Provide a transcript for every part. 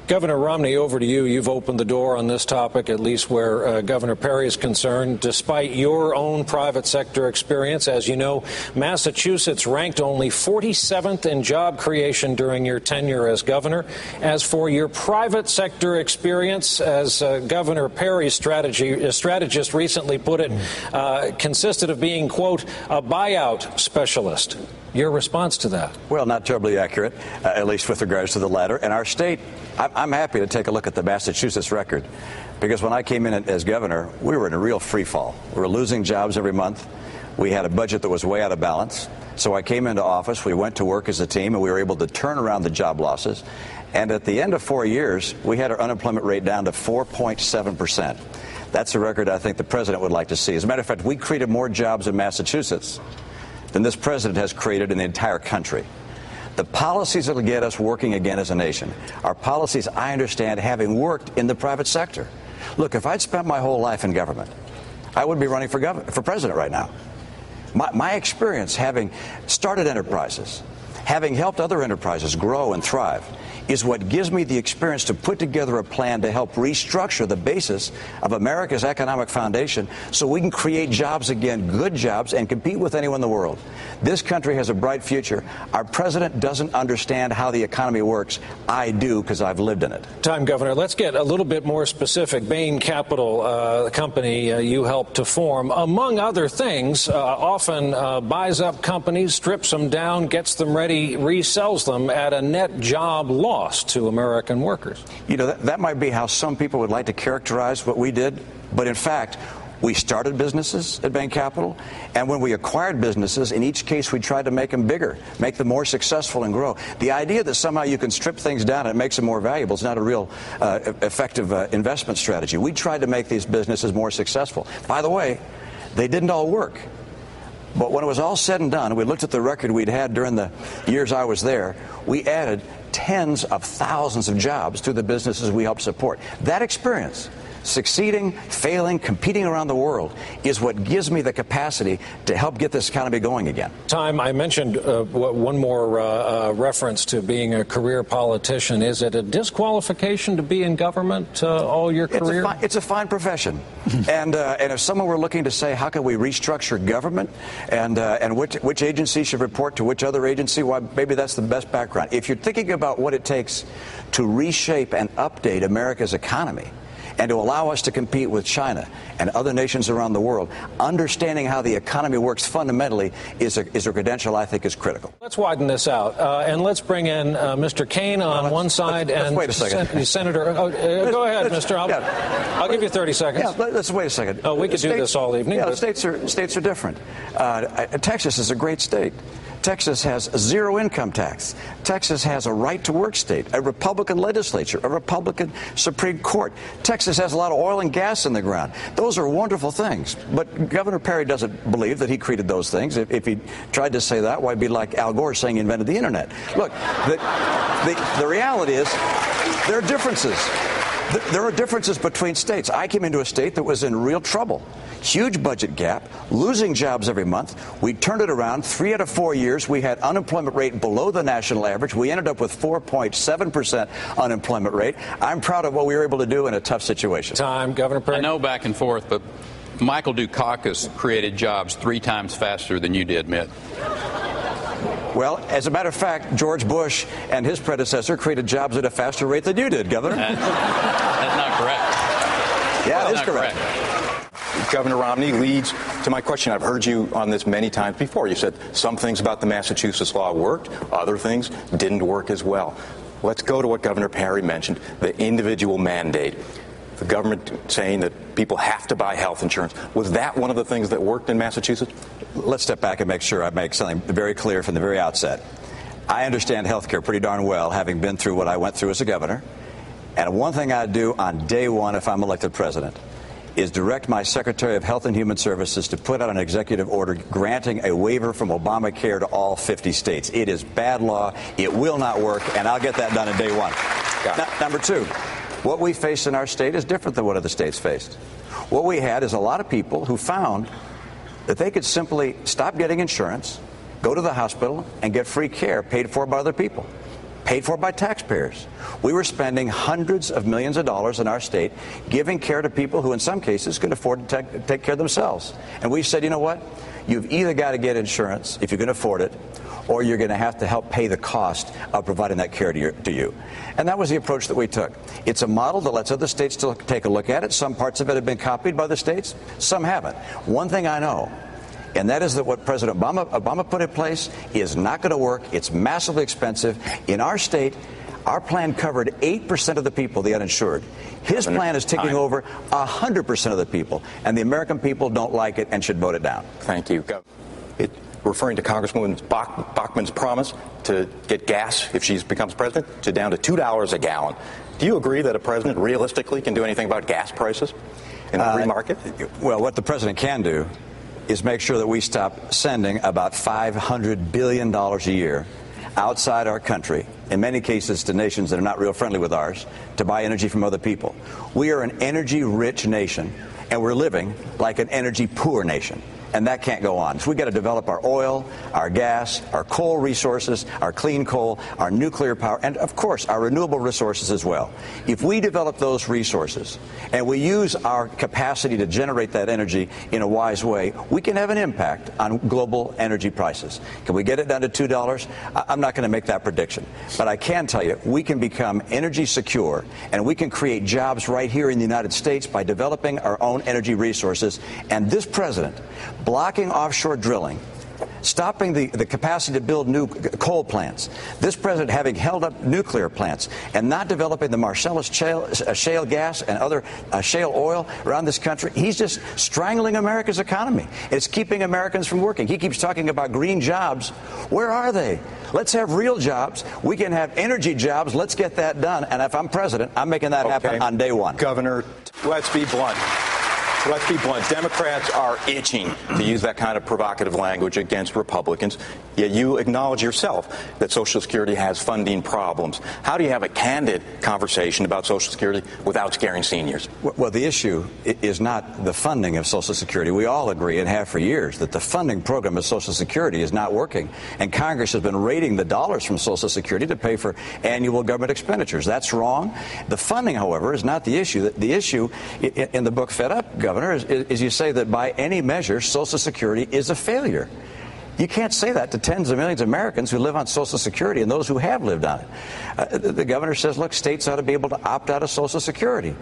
Governor Romney, over to you. You've opened the door on this topic, at least where Governor Perry is concerned. Despite your own private sector experience, as you know, Massachusetts ranked only 47th in job creation during your tenure as governor. As for your private sector experience, as Governor Perry's strategist recently put it, consisted of being, quote, a buyout specialist. Your response to that? Well, not terribly accurate, at least with regards to the latter. And our state, I'm happy to take a look at the Massachusetts record, because when I came in as governor, we were in a real free fall. We were losing jobs every month. We had a budget that was way out of balance. So I came into office, we went to work as a team, and we were able to turn around the job losses. And at the end of 4 years, we had our unemployment rate down to 4.7%. That's a record I think the president would like to see. As a matter of fact, we created more jobs in Massachusetts than this president has created in the entire country. The policies that will get us working again as a nation are policies I understand having worked in the private sector. Look, if I'd spent my whole life in government, I would be running for president right now. My experience having started enterprises, having helped other enterprises grow and thrive, is what gives me the experience to put together a plan to help restructure the basis of America's economic foundation so we can create jobs again, good jobs, and compete with anyone in the world. This country has a bright future. Our president doesn't understand how the economy works. I do, because I've lived in it. Time, Governor. Let's get a little bit more specific. Bain Capital, the company you helped to form, among other things, often buys up companies, strips them down, gets them ready, resells them at a net job loss to American workers. You know, that might be how some people would like to characterize what we did, but in fact, we started businesses at Bain Capital, and when we acquired businesses, in each case we tried to make them bigger, make them more successful and grow. The idea that somehow you can strip things down and it makes them more valuable is not a real effective investment strategy. We tried to make these businesses more successful. By the way, they didn't all work. But when it was all said and done, we looked at the record we'd had during the years I was there, we added tens of thousands of jobs to the businesses we helped support. That experience, succeeding, failing, competing around the world, is what gives me the capacity to help get this economy going again. Time, I mentioned one more reference to being a career politician. Is it a disqualification to be in government all your career? It's a fine profession. And if someone were looking to say, how can we restructure government and which agency should report to which other agency, well, maybe that's the best background. If you're thinking about what it takes to reshape and update America's economy, and to allow us to compete with China and other nations around the world, understanding how the economy works fundamentally is a credential I think is critical. Let's widen this out, and let's bring in Mr. Kane on one side and wait a second. Senator. Go ahead, Mr. I'll give you 30 seconds. Yeah, let's wait a second. Oh, we could do this all evening. Yeah, but states are different. Texas is a great state. Texas has zero income tax. Texas has a right-to-work state, a Republican legislature, a Republican Supreme Court. Texas has a lot of oil and gas in the ground. Those are wonderful things. But Governor Perry doesn't believe that he created those things. If he tried to say that, why, it'd be like Al Gore saying he invented the Internet. Look, the reality is there are differences. There are differences between states. I came into a state that was in real trouble. Huge budget gap, losing jobs every month. We turned it around. 3 out of 4 years, we had unemployment rate below the national average. We ended up with 4.7% unemployment rate. I'm proud of what we were able to do in a tough situation. Time, Governor Perry. I know back and forth, but Michael Dukakis created jobs 3 times faster than you did, Mitt. Well, as a matter of fact, George Bush and his predecessor created jobs at a faster rate than you did, Governor. That's not correct. Yeah, it is correct. Governor Romney leads to my question. I've heard you on this many times before. You said some things about the Massachusetts law worked, other things didn't work as well. Let's go to what Governor Perry mentioned, the individual mandate. The government saying that people have to buy health insurance. Was that one of the things that worked in Massachusetts? Let's step back and make sure I make something very clear from the very outset. I understand health care pretty darn well, having been through what I went through as a governor. And one thing I'd do on day one if I'm elected president is direct my Secretary of Health and Human Services to put out an executive order granting a waiver from Obamacare to all 50 states. It is bad law. It will not work, and I'll get that done in day one. Number two, what we face in our state is different than what other states faced. What we had is a lot of people who found that they could simply stop getting insurance, go to the hospital, and get free care paid for by other people. paid for by taxpayers. We were spending hundreds of millions of dollars in our state giving care to people who in some cases could afford to take care of themselves. And we said, you know what? You've either got to get insurance if you can afford it, or you're going to have to help pay the cost of providing that care to you. And that was the approach that we took. It's a model that lets other states still take a look at it. Some parts of it have been copied by the states, some haven't. One thing I know, and that is that what President Obama put in place is not going to work. It's massively expensive. In our state, our plan covered 8% of the people, the uninsured. His plan is taking over 100% of the people, and the American people don't like it and should vote it down. Thank you. Referring to Congresswoman Bachmann's promise to get gas, if she becomes president, to down to $2 a gallon. Do you agree that a president realistically can do anything about gas prices in the free market? Well, what the president can do is make sure that we stop sending about $500 billion a year outside our country, in many cases to nations that are not real friendly with ours, to buy energy from other people. We are an energy-rich nation, and we're living like an energy-poor nation. And that can't go on. So we've got to develop our oil, our gas, our coal resources, our clean coal, our nuclear power, and, of course, our renewable resources as well. If we develop those resources and we use our capacity to generate that energy in a wise way, we can have an impact on global energy prices. Can we get it down to $2? I'm not going to make that prediction. But I can tell you we can become energy secure, and we can create jobs right here in the United States by developing our own energy resources. And this president, blocking offshore drilling, stopping the capacity to build new coal plants, this president having held up nuclear plants and not developing the Marcellus shale gas and other shale oil around this country, he's just strangling America's economy. It's keeping Americans from working. He keeps talking about green jobs. Where are they? Let's have real jobs. We can have energy jobs. Let's get that done. And if I'm president, I'm making that happen on day one. Governor, let's be blunt. Let's be blunt. Democrats are itching to use that kind of provocative language against Republicans, yet you acknowledge yourself that Social Security has funding problems. How do you have a candid conversation about Social Security without scaring seniors? Well, the issue is not the funding of Social Security. We all agree, and have for years, that the funding program of Social Security is not working. And Congress has been raiding the dollars from Social Security to pay for annual government expenditures. That's wrong. The funding, however, is not the issue. The issue in the book Fed Up, Governor, is you say that by any measure, Social Security is a failure. You can't say that to tens of millions of Americans who live on Social Security and those who have lived on it. The governor says, look, states ought to be able to opt out of Social Security.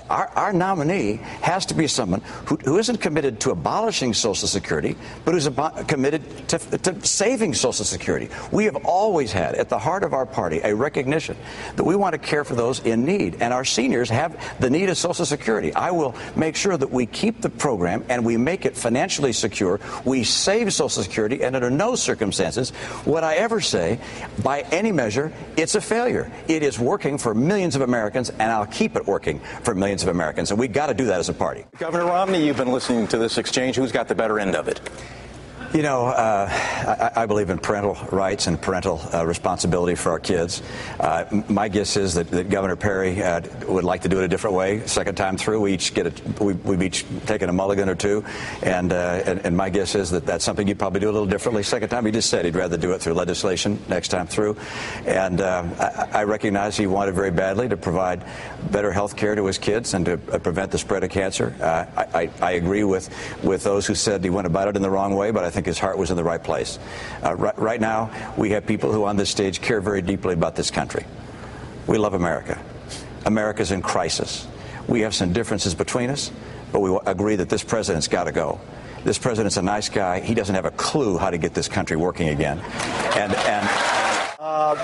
Our nominee has to be someone who isn't committed to abolishing Social Security, but who's committed to saving Social Security. We have always had, at the heart of our party, a recognition that we want to care for those in need, and our seniors have the need of Social Security. I will make sure that we keep the program and we make it financially secure. We save Social Security, and under no circumstances would I ever say, by any measure, it's a failure. It is working for millions of Americans, and I'll keep it working for millions of Americans, and we've got to do that as a party. Governor Romney, you've been listening to this exchange. Who's got the better end of it? You know, I believe in parental rights and parental responsibility for our kids. My guess is that Governor Perry would like to do it a different way. Second time through, we've each taken a mulligan or two, and my guess is that that's something you'd probably do a little differently. Second time, he just said he'd rather do it through legislation next time through. And I recognize he wanted very badly to provide better health care to his kids and to prevent the spread of cancer. I agree with those who said he went about it in the wrong way, but I think his heart was in the right place. Right now, we have people who on this stage care very deeply about this country. We love America. America's in crisis. We have some differences between us, but we agree that this president's got to go. This president's a nice guy. He doesn't have a clue how to get this country working again.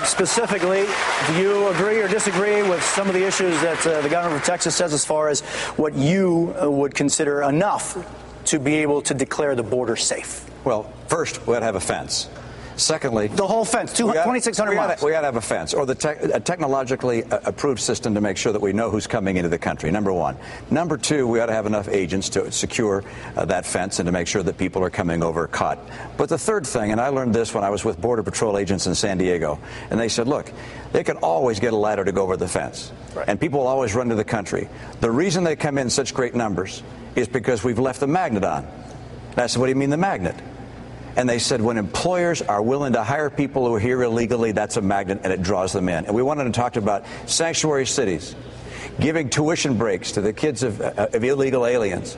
Specifically, do you agree or disagree with some of the issues that the governor of Texas says as far as what you would consider enough to be able to declare the border safe? Well, first, we ought to have a fence. Secondly, the whole fence, 2,600 miles. We ought to have a fence, or a technologically approved system to make sure that we know who's coming into the country, number one. Number two, we ought to have enough agents to secure that fence and to make sure that people are coming over caught. But the third thing, and I learned this when I was with Border Patrol agents in San Diego, and they said, look, they can always get a ladder to go over the fence, right, and people will always run to the country. The reason they come in such great numbers is because we've left the magnet on. And I said, what do you mean the magnet? And they said when employers are willing to hire people who are here illegally, that's a magnet and it draws them in. And we wanted to talk about sanctuary cities, giving tuition breaks to the kids of illegal aliens,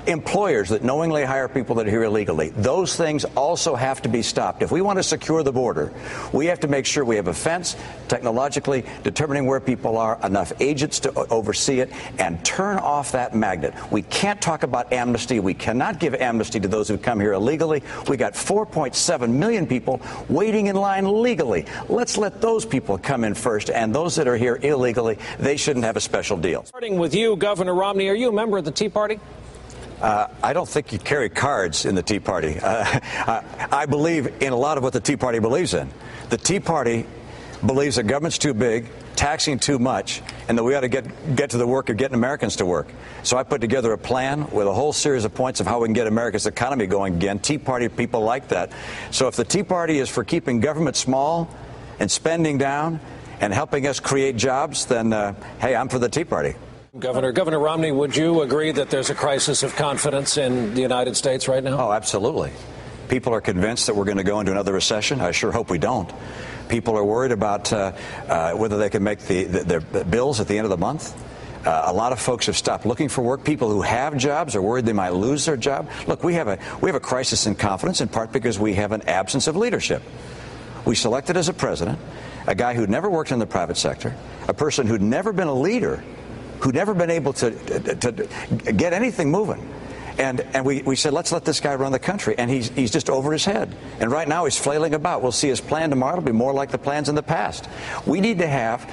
employers that knowingly hire people that are here illegally. Those things also have to be stopped. If we want to secure the border, we have to make sure we have a fence, technologically determining where people are, enough agents to oversee it, and turn off that magnet. We can't talk about amnesty. We cannot give amnesty to those who come here illegally. We got 4.7 million people waiting in line legally. Let's let those people come in first, and those that are here illegally, they shouldn't have a special deal. Starting with you, Governor Romney, are you a member of the Tea Party? I don't think you carry cards in the Tea Party. I believe in a lot of what the Tea Party believes in. The Tea Party believes that government's too big, taxing too much, and that we ought to get to the work of getting Americans to work. So I put together a plan with a whole series of points of how we can get America's economy going again. Tea Party people like that. So if the Tea Party is for keeping government small and spending down and helping us create jobs, then, hey, I'm for the Tea Party. Governor Romney, would you agree that there's a crisis of confidence in the United States right now? Oh, absolutely. People are convinced that we're going to go into another recession. I sure hope we don't. People are worried about whether they can make their bills at the end of the month. A lot of folks have stopped looking for work. People who have jobs are worried they might lose their job. Look, we have a crisis in confidence, in part because we have an absence of leadership. We selected as a president a guy who'd never worked in the private sector, a person who'd never been a leader, who'd never been able to get anything moving. And we said, let's let this guy run the country. And he's just over his head. And right now he's flailing about. We'll see his plan tomorrow. It'll be more like the plans in the past. We need to have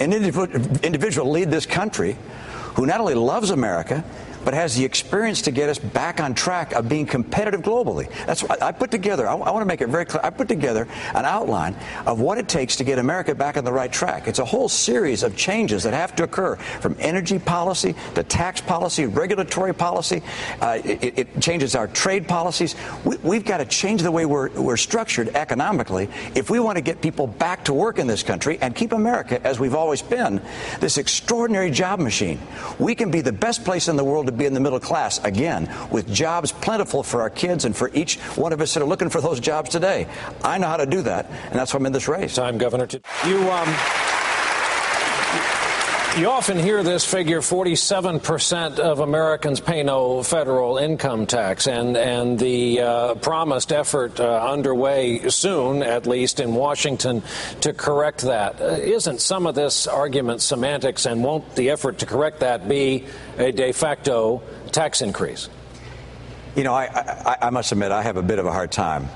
an individual lead this country who not only loves America, but has the experience to get us back on track of being competitive globally. That's what I put together. I want to make it very clear. I put together an outline of what it takes to get America back on the right track. It's a whole series of changes that have to occur, from energy policy to tax policy, regulatory policy. It changes our trade policies. We've got to change the way we're structured economically if we want to get people back to work in this country and keep America, as we've always been, this extraordinary job machine. We can be the best place in the world to be in the middle class again, with jobs plentiful for our kids and for each one of us that are looking for those jobs today. I know how to do that, and that's why I'm in this race. Time, Governor. You often hear this figure: 47% of Americans pay no federal income tax, and the promised effort underway soon, at least in Washington, to correct that. Isn't some of this argument semantics, and won't the effort to correct that be a de facto tax increase? You know, I must admit I have a bit of a hard time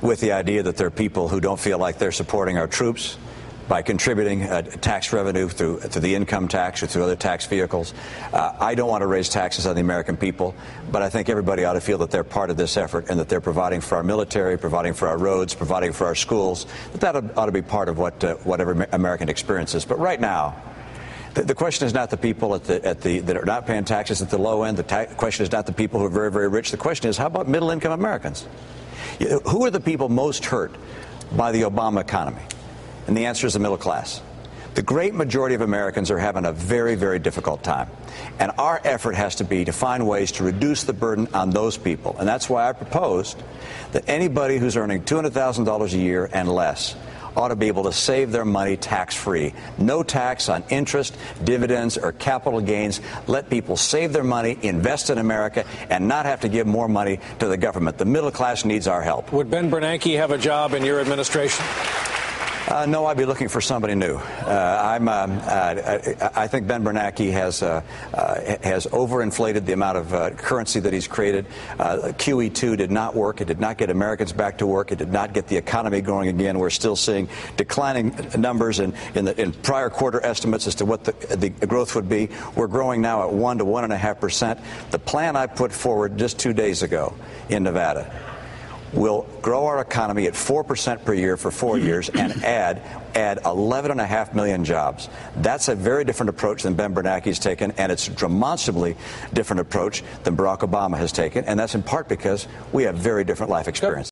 with the idea that there are people who don't feel like they're supporting our troops by contributing tax revenue through the income tax or through other tax vehicles. I don't want to raise taxes on the American people, but I think everybody ought to feel that they're part of this effort and that they're providing for our military, providing for our roads, providing for our schools. That ought to be part of what every American experiences. But right now, the question is not the people that are not paying taxes at the low end. The question is not the people who are very, very rich. The question is, how about middle-income Americans? Who are the people most hurt by the Obama economy? And the answer is the middle class. The great majority of Americans are having a very, very difficult time. And our effort has to be to find ways to reduce the burden on those people. And that's why I proposed that anybody who's earning $200,000 a year and less ought to be able to save their money tax-free. No tax on interest, dividends, or capital gains. Let people save their money, invest in America, and not have to give more money to the government. The middle class needs our help. Would Ben Bernanke have a job in your administration? No, I'd be looking for somebody new. I think Ben Bernanke has overinflated the amount of currency that he's created. QE2 did not work. It did not get Americans back to work. It did not get the economy going again. We're still seeing declining numbers in prior quarter estimates as to what the growth would be. We're growing now at 1 to 1.5%. The plan I put forward just 2 days ago in Nevada will grow our economy at 4% per year for 4 years and add 11.5 million jobs. That's a very different approach than Ben Bernanke's taken, and it's a demonstrably different approach than Barack Obama has taken, and that's in part because we have very different life experiences.